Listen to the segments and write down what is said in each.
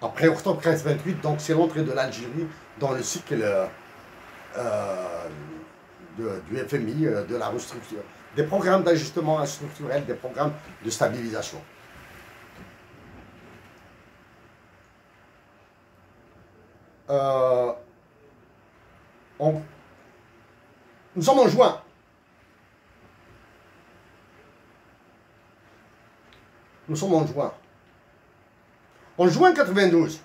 Après octobre 1528, donc c'est l'entrée de l'Algérie dans le cycle du FMI, de la restructuration, des programmes d'ajustement structurel, des programmes de stabilisation. Nous sommes en juin. Nous sommes en juin. En juin 92,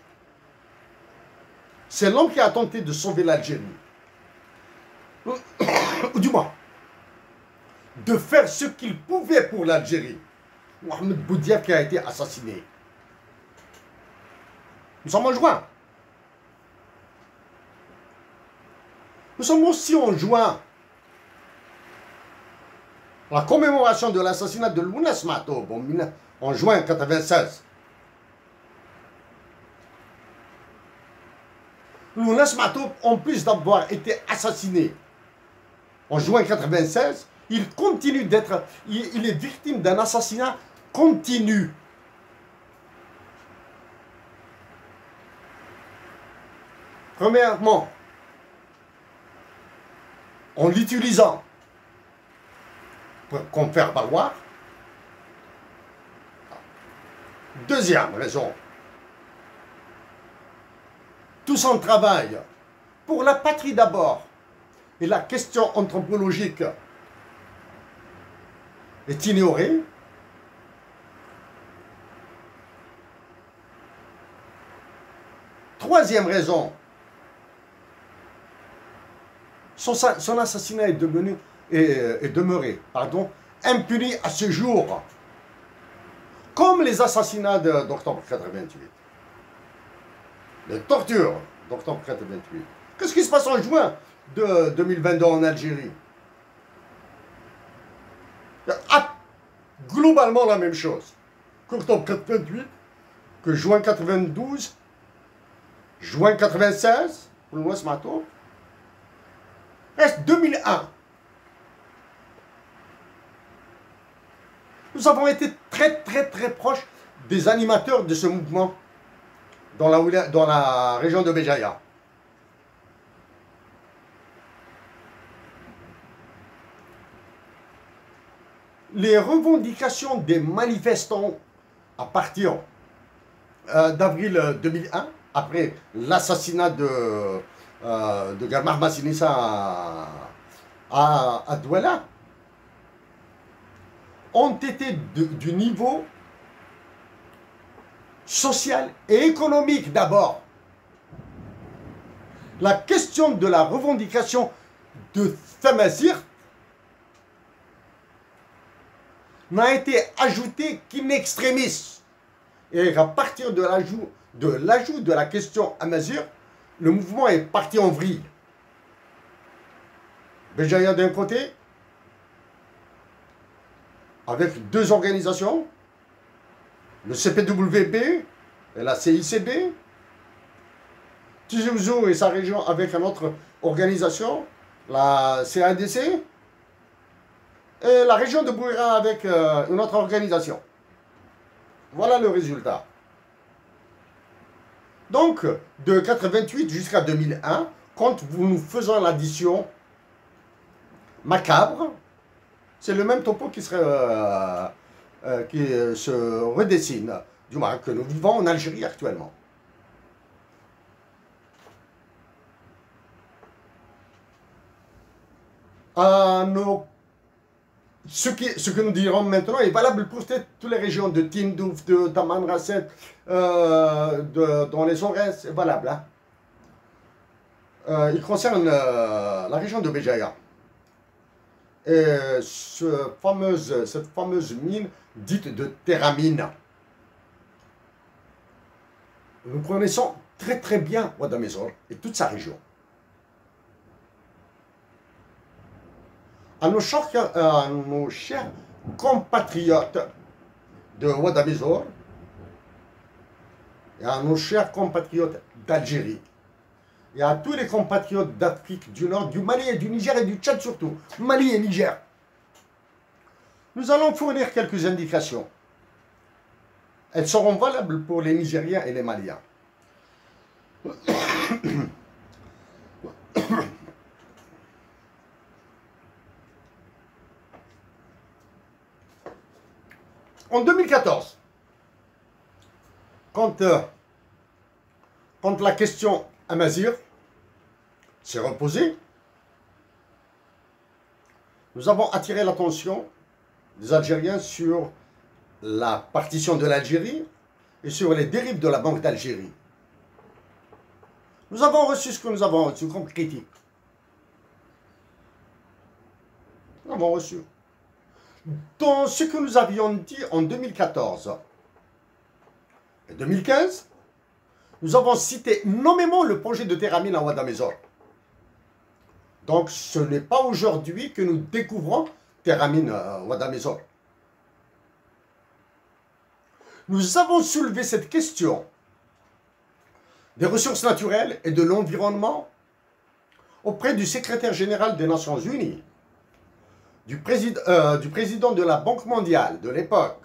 c'est l'homme qui a tenté de sauver l'Algérie. Ou du moins, de faire ce qu'il pouvait pour l'Algérie. Mohamed Boudiaf qui a été assassiné. Nous sommes en juin. Nous sommes aussi en juin. La commémoration de l'assassinat de Lounes Matoub en juin 1996. Lounes Matoub, en plus d'avoir été assassiné en juin 1996, il continue d'être... Il est victime d'un assassinat continu. Premièrement, en l'utilisant comme faire valoir. Deuxième raison, tout son travail pour la patrie d'abord et la question anthropologique est ignorée. Troisième raison, son assassinat est demeuré impuni à ce jour, comme les assassinats d'octobre 88, les tortures d'octobre 88. Qu'est-ce qui se passe en juin de 2022 en Algérie? Globalement la même chose qu'octobre 88, que juin 92, juin 96, pour le Lounes Matoub. Reste 2001. Nous avons été très proches des animateurs de ce mouvement dans la région de Béjaïa. Les revendications des manifestants à partir d'avril 2001, après l'assassinat de Garmah Massinissa à Douala, ont été du niveau social et économique d'abord. La question de la revendication de Tamazight n'a été ajoutée qu'in extremis. Et à partir de l'ajout de la question Amazigh, le mouvement est parti en vrille. Béjaïa d'un côté, avec deux organisations, le CPWP et la CICB, Tizi Ouzou et sa région avec une autre organisation, la CADC, et la région de Bouira avec une autre organisation. Voilà le résultat. Donc, de 88 jusqu'à 2001, quand nous faisons l'addition macabre, c'est le même topo qui se redessine, du moins que nous vivons en Algérie actuellement. Ce que nous dirons maintenant est valable pour toutes les régions de Tindouf, de Tamanrasset, dans les Aurès, c'est valable. Hein. Il concerne la région de Béjaïa. Et cette fameuse mine dite de Terramine. Nous connaissons très bien Ouadamezor et toute sa région. À nos chers compatriotes de Ouadamezor et à nos chers compatriotes d'Algérie et à tous les compatriotes d'Afrique du Nord, du Mali et du Niger et du Tchad surtout, Mali et Niger, nous allons fournir quelques indications. Elles seront valables pour les Nigériens et les Maliens. En 2014, quand la question Amazigh s'est reposée, nous avons attiré l'attention des Algériens sur la partition de l'Algérie et sur les dérives de la Banque d'Algérie. Nous avons reçu ce que nous avons reçu comme critique. Nous avons reçu. Dans ce que nous avions dit en 2014 et 2015, nous avons cité nommément le projet de Téramine à Ouadamezor. Donc ce n'est pas aujourd'hui que nous découvrons Téramine à Ouadamezor. Nous avons soulevé cette question des ressources naturelles et de l'environnement auprès du secrétaire général des Nations Unies, du président de la Banque mondiale de l'époque,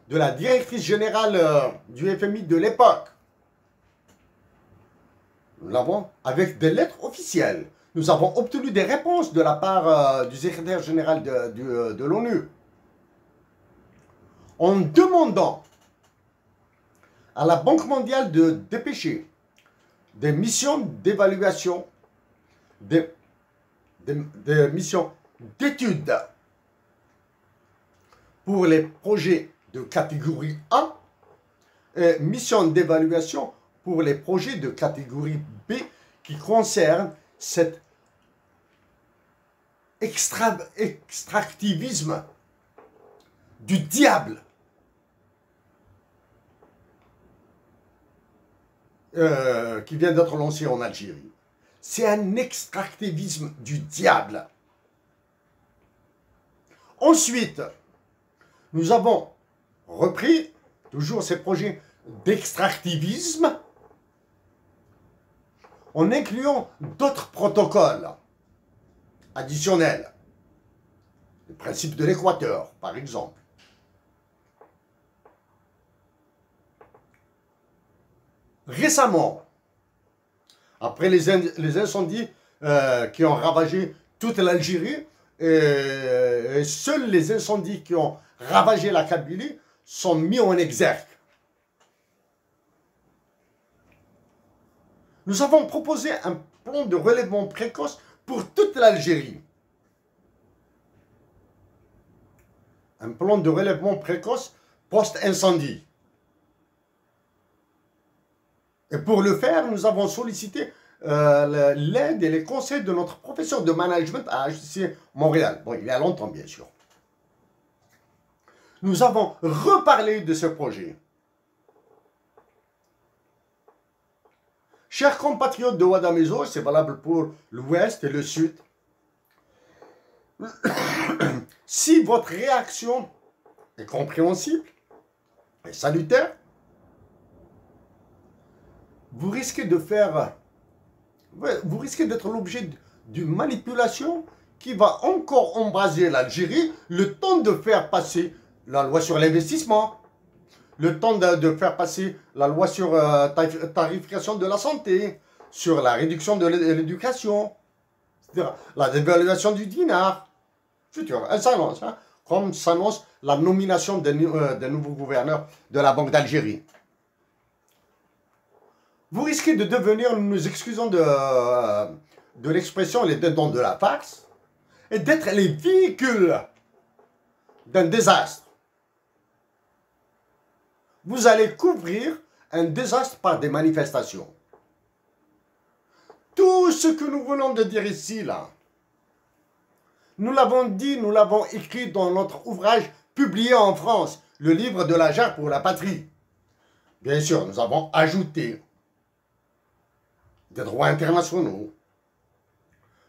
de la directrice générale du FMI de l'époque. Nous l'avons avec des lettres officielles. Nous avons obtenu des réponses de la part du secrétaire général de l'ONU en demandant à la Banque mondiale de dépêcher des missions d'évaluation, des missions d'études pour les projets de catégorie A et missions d'évaluation pour les projets de catégorie B qui concernent cet extractivisme du diable qui vient d'être lancé en Algérie. C'est un extractivisme du diable. Ensuite, nous avons repris toujours ces projets d'extractivisme en incluant d'autres protocoles additionnels. Le principe de l'équateur, par exemple. Récemment, après les incendies qui ont ravagé toute l'Algérie, et seuls les incendies qui ont ravagé la Kabylie sont mis en exergue. Nous avons proposé un plan de relèvement précoce pour toute l'Algérie. Un plan de relèvement précoce post-incendie. Et pour le faire, nous avons sollicité l'aide et les conseils de notre professeur de management à HEC Montréal. Bon, il y a longtemps, bien sûr. Nous avons reparlé de ce projet. Chers compatriotes de Ouadamezor, c'est valable pour l'Ouest et le Sud. Si votre réaction est compréhensible et salutaire, vous risquez d'être l'objet d'une manipulation qui va encore embraser l'Algérie, le temps de faire passer la loi sur l'investissement, le temps de faire passer la loi sur tarification de la santé, sur la réduction de l'éducation, etc. La dévaluation du dinar. Futur, elle s'annonce, hein, comme s'annonce la nomination des nouveaux gouverneurs de la Banque d'Algérie. Vous risquez de devenir, nous nous excusons de l'expression, les dents de la farce, et d'être les véhicules d'un désastre. Vous allez couvrir un désastre par des manifestations. Tout ce que nous venons de dire ici, là, nous l'avons dit, nous l'avons écrit dans notre ouvrage publié en France, le livre de la jarre pour la patrie. Bien sûr, nous avons ajouté des droits internationaux.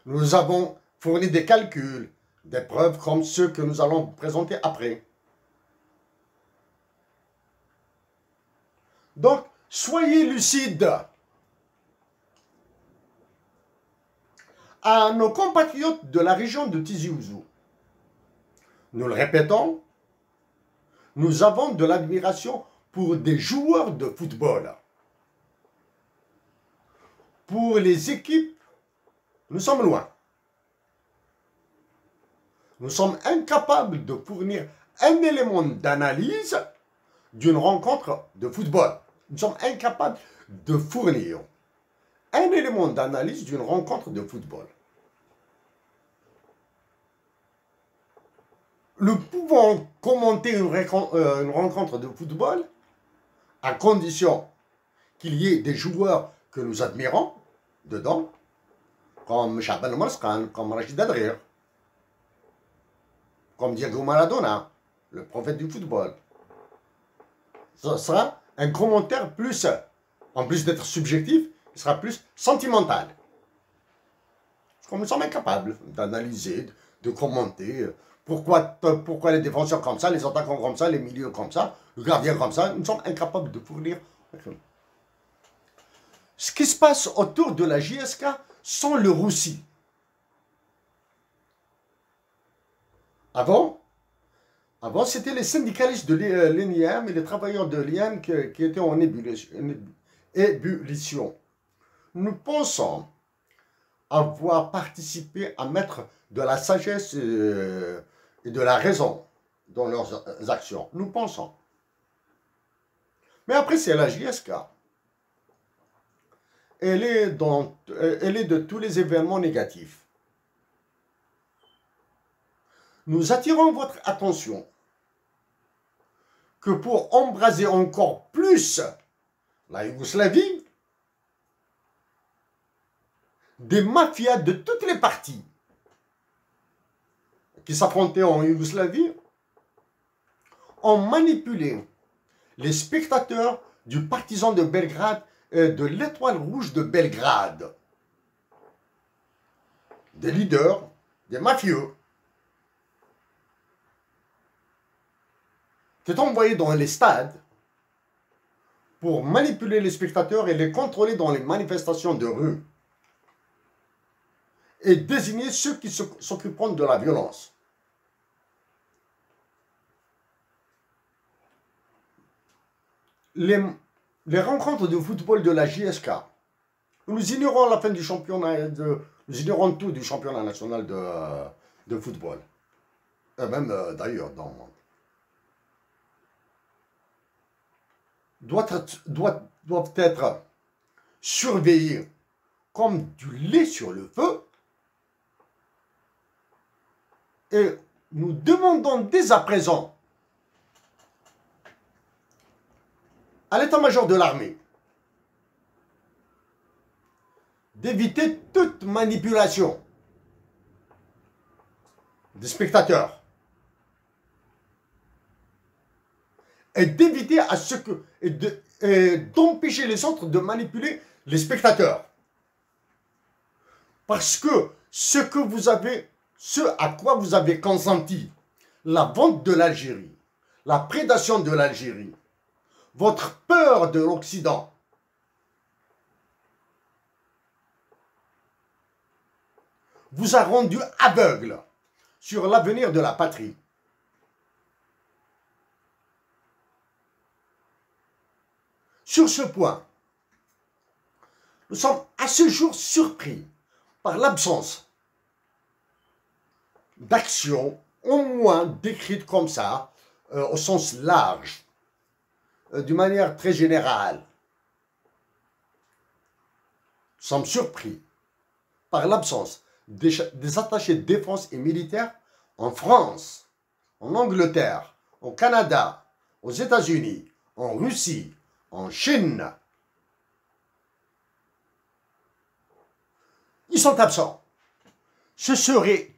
Nous avons fourni des calculs, des preuves comme ceux que nous allons vous présenter après. Donc, soyez lucides. À nos compatriotes de la région de Tizi Ouzou, nous le répétons, nous avons de l'admiration pour des joueurs de football. pour les équipes, nous sommes loin. Nous sommes incapables de fournir un élément d'analyse d'une rencontre de football. Nous sommes incapables de fournir un élément d'analyse d'une rencontre de football. Nous pouvons commenter une rencontre de football à condition qu'il y ait des joueurs que nous admirons dedans, comme Chaban Marskan, comme Rachid Adrir, comme Diego Maradona, le prophète du football. Ce sera un commentaire plus, en plus d'être subjectif, il sera plus sentimental. Comme nous sommes incapables d'analyser, de commenter pourquoi les défenseurs comme ça, les attaquants comme ça, les milieux comme ça, le gardien comme ça, nous sommes incapables de fournir. Ce qui se passe autour de la JSK sans le roussi. Avant, c'était les syndicalistes de l'ENIAM et les travailleurs de l'IAM qui étaient en ébullition. Nous pensons avoir participé à mettre de la sagesse et de la raison dans leurs actions. Nous pensons. Mais après, c'est la JSK. Elle est de tous les événements négatifs. Nous attirons votre attention que pour embraser encore plus la Yougoslavie, des mafias de toutes les parties qui s'affrontaient en Yougoslavie ont manipulé les spectateurs du partisan de Belgrade et de l'Étoile Rouge de Belgrade, des leaders, des mafieux, qui est envoyé dans les stades pour manipuler les spectateurs et les contrôler dans les manifestations de rue et désigner ceux qui s'occuperont de la violence. Les rencontres de football de la JSK, nous ignorons la fin du championnat, nous ignorons tout du championnat national de football, et même d'ailleurs dans le monde. Doivent être surveillés comme du lait sur le feu. Et nous demandons dès à présent à l'état-major de l'armée d'éviter toute manipulation des spectateurs et d'éviter à ce que et d'empêcher les autres de manipuler les spectateurs. Parce que ce à quoi vous avez consenti, la vente de l'Algérie, la prédation de l'Algérie, votre peur de l'Occident, vous a rendu aveugle sur l'avenir de la patrie. Sur ce point, nous sommes à ce jour surpris par l'absence d'action, au moins décrite comme ça, au sens large, d'une manière très générale. Nous sommes surpris par l'absence des attachés de défense et militaires en France, en Angleterre, au Canada, aux États-Unis, en Russie, en Chine. Ils sont absents. Ce serait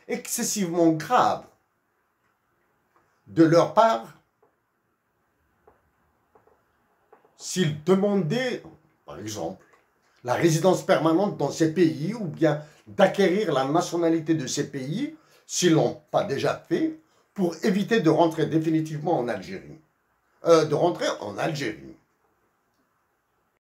excessivement grave de leur part s'ils demandaient, par exemple, la résidence permanente dans ces pays ou bien d'acquérir la nationalité de ces pays, s'ils ne l'ont pas déjà fait, pour éviter de rentrer définitivement en Algérie. De rentrer en Algérie.